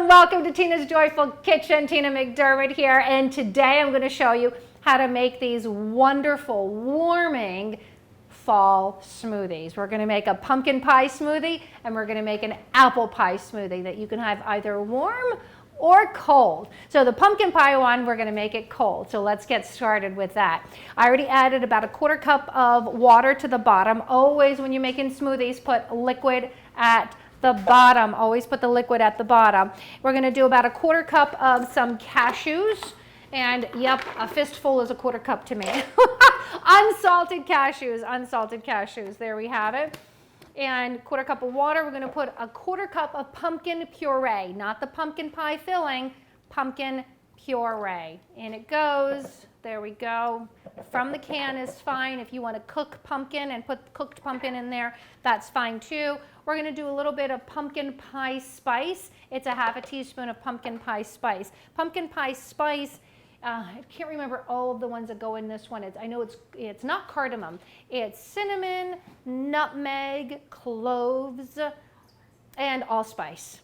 everyone, welcome to Tina's Joyful Kitchen. Tina McDermott here, and today I'm going to show you how to make these wonderful, warming fall smoothies. We're going to make a pumpkin pie smoothie, and we're going to make an apple pie smoothie that you can have either warm or cold. So the pumpkin pie one, we're going to make it cold. So let's get started with that. I already added about a quarter cup of water to the bottom. Always when you're making smoothies, put liquid at the bottom. Always put the liquid at the bottom. We're going to do about a quarter cup of some cashews. And yep, a fistful is a quarter cup to me. Unsalted cashews, there we have it. And quarter cup of water. We're going to put a quarter cup of pumpkin puree, not the pumpkin pie filling, pumpkin puree. In it goes. There we go. From the can is fine. If you want to cook pumpkin and put cooked pumpkin in there, that's fine too. We're going to do a little bit of pumpkin pie spice. It's a half a teaspoon of pumpkin pie spice. Pumpkin pie spice, I can't remember all of the ones that go in this one. I know it's not cardamom. It's cinnamon, nutmeg, cloves, and allspice.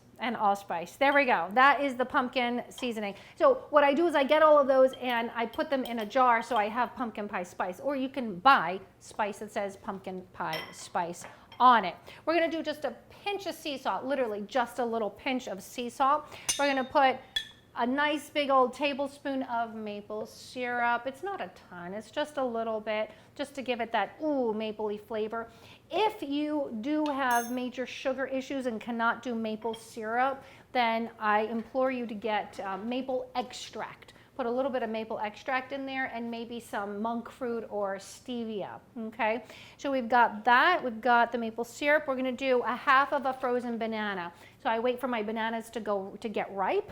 There we go. That is the pumpkin seasoning. So what I do is I get all of those and I put them in a jar so I have pumpkin pie spice. Or you can buy spice that says pumpkin pie spice on it. We're going to do just a pinch of sea salt, literally just a little pinch of sea salt. We're going to put a nice big old tablespoon of maple syrup. It's not a ton, it's just a little bit, just to give it that mapley flavor. If you do have major sugar issues and cannot do maple syrup, then I implore you to get maple extract. Put a little bit of maple extract in there and maybe some monk fruit or stevia, okay? So we've got that, we've got the maple syrup. We're gonna do a half of a frozen banana. So I wait for my bananas to get ripe,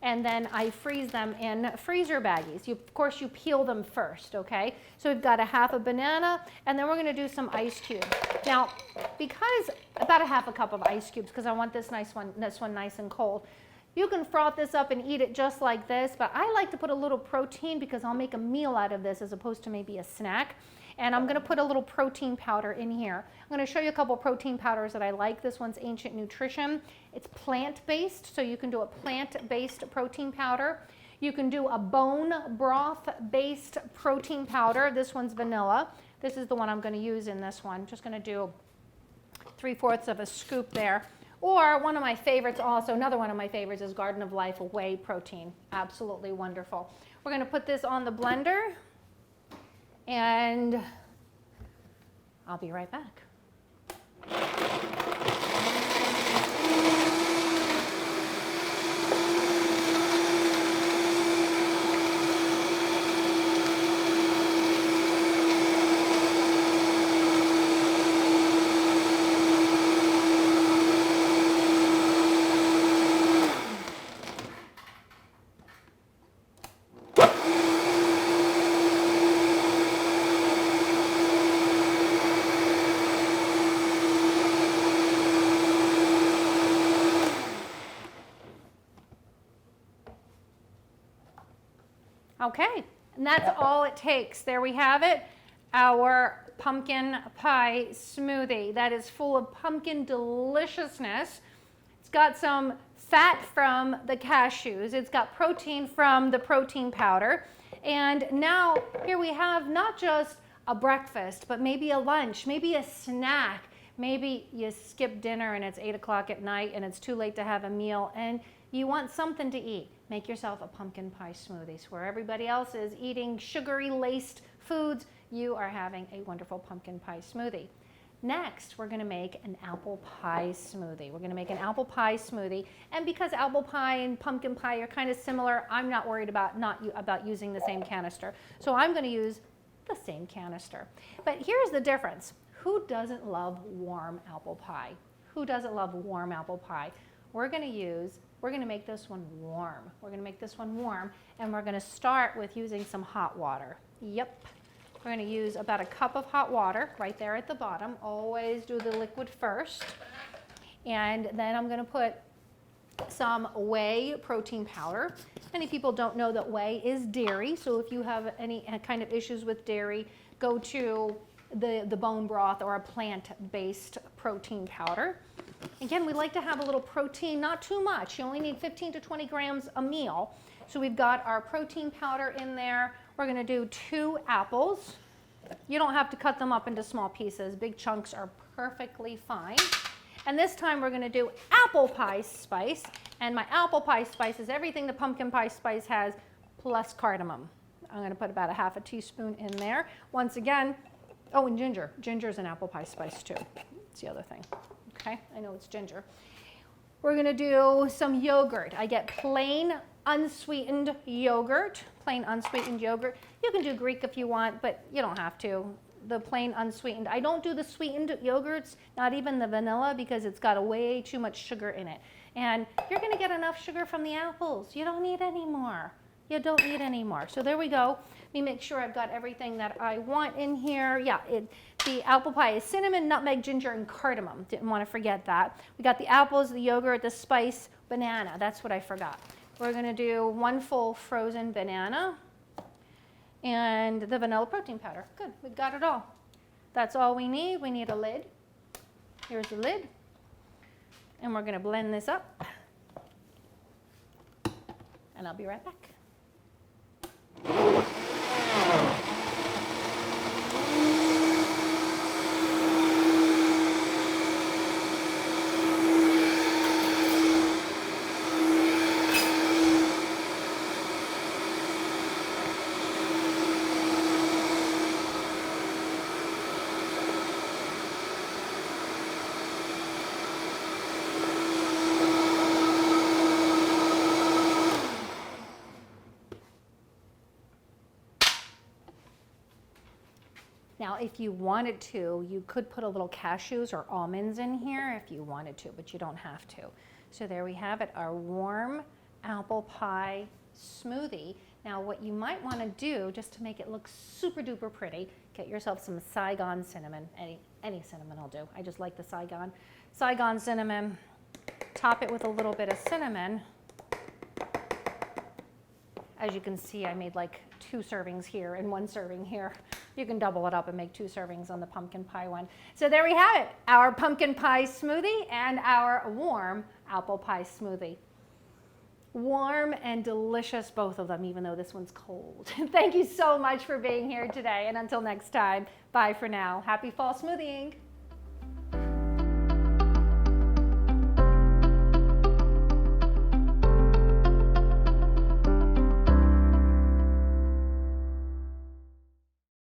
and then I freeze them in freezer baggies. Of course, you peel them first, okay? So we've got a half a banana, and then we're gonna do some ice cubes. Now, because about a half a cup of ice cubes, because I want this one nice and cold. You can froth this up and eat it just like this, but I like to put a little protein because I'll make a meal out of this as opposed to maybe a snack. And I'm gonna put a little protein powder in here. I'm gonna show you a couple protein powders that I like. This one's Ancient Nutrition. It's plant-based, so you can do a plant-based protein powder. You can do a bone broth-based protein powder. This one's vanilla. This is the one I'm gonna use in this one. Just gonna do 3/4 of a scoop there. Or one of my favorites also, another one of my favorites is Garden of Life whey protein. Absolutely wonderful. We're gonna put this on the blender, and I'll be right back. Okay, and that's all it takes. There we have it, our pumpkin pie smoothie. That is full of pumpkin deliciousness. It's got some fat from the cashews. It's got protein from the protein powder. And now here we have not just a breakfast, but maybe a lunch, maybe a snack. Maybe you skip dinner and it's 8 o'clock at night and it's too late to have a meal and you want something to eat. Make yourself a pumpkin pie smoothie. So where everybody else is eating sugary laced foods, you are having a wonderful pumpkin pie smoothie. Next, we're gonna make an apple pie smoothie. We're gonna make an apple pie smoothie. And because apple pie and pumpkin pie are kind of similar, I'm not worried about using the same canister. So I'm gonna use the same canister. But here's the difference. Who doesn't love warm apple pie? Who doesn't love warm apple pie? We're gonna make this one warm. We're gonna make this one warm, and we're gonna start with using some hot water. Yep. We're gonna use about a cup of hot water right there at the bottom. Always do the liquid first. And then I'm gonna put some whey protein powder. Many people don't know that whey is dairy, so if you have any kind of issues with dairy, go to the bone broth or a plant-based protein powder. Again, we like to have a little protein, not too much. You only need 15 to 20 grams a meal. So we've got our protein powder in there. We're going to do 2 apples. You don't have to cut them up into small pieces. Big chunks are perfectly fine. And this time we're going to do apple pie spice. And my apple pie spice is everything the pumpkin pie spice has plus cardamom. I'm going to put about a half a teaspoon in there. Once again, oh, and ginger. Ginger's an apple pie spice too. It's the other thing. Okay, I know it's ginger. We're going to do some yogurt. I get plain unsweetened yogurt. Plain unsweetened yogurt. You can do Greek if you want, but you don't have to. The plain unsweetened. I don't do the sweetened yogurts, not even the vanilla, because it's got way too much sugar in it. And you're going to get enough sugar from the apples. You don't need any more. You don't need any more. So there we go. Let me make sure I've got everything that I want in here. Yeah, the apple pie is cinnamon, nutmeg, ginger, and cardamom. Didn't want to forget that. We got the apples, the yogurt, the spice, banana. That's what I forgot. We're going to do 1 full frozen banana and the vanilla protein powder. Good, we've got it all. That's all we need. We need a lid. Here's the lid. And we're going to blend this up. And I'll be right back. Now, if you wanted to, you could put a little cashews or almonds in here if you wanted to, but you don't have to. So there we have it, our warm apple pie smoothie. Now, what you might want to do, just to make it look super duper pretty, get yourself some Saigon cinnamon. Any cinnamon will do. I just like the Saigon cinnamon. Top it with a little bit of cinnamon. As you can see, I made like 2 servings here and 1 serving here. You can double it up and make 2 servings on the pumpkin pie one. So there we have it, our pumpkin pie smoothie and our warm apple pie smoothie. Warm and delicious, both of them, even though this one's cold. Thank you so much for being here today. And until next time, bye for now. Happy fall smoothieing.